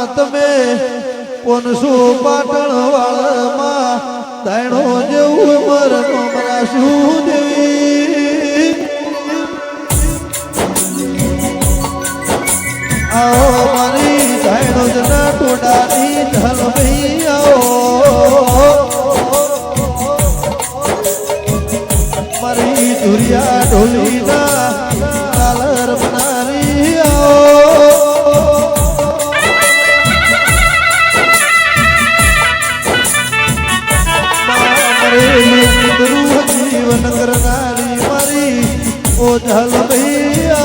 તમે પોનસો પાટણ વાળમાં દાયણો જેવું મરનો મરાશું દેવી આવો મારી દાયણો જના ટોડાની ઢલ ભાઈ આવો મારી ધુરિયા ઢોલીના કાલર બનારી જીવન કરનારી મારી ઓઝલ ભૈયા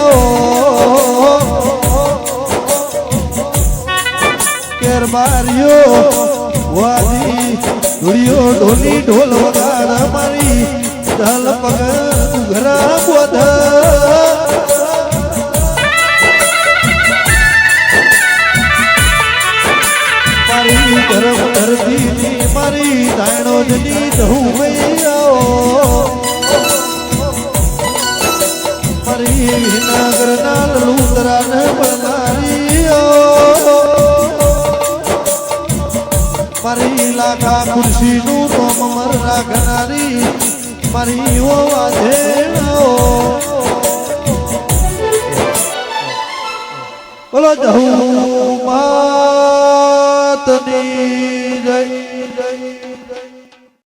કેરબારીઓ વાદી ધુરિયો ઢોલી ઢોલ વગાડ મારી ઢલ પગ ઘરા બોધ મારી ધર્મ ધરતી મારી દાયણો જની દહું મારી વિનાગર ના લલુતરા ને પડનારી મારી લાખા ખુરશી નું તોમ મર રાખનારી મારી ઓ વાજેણો બોલો જહું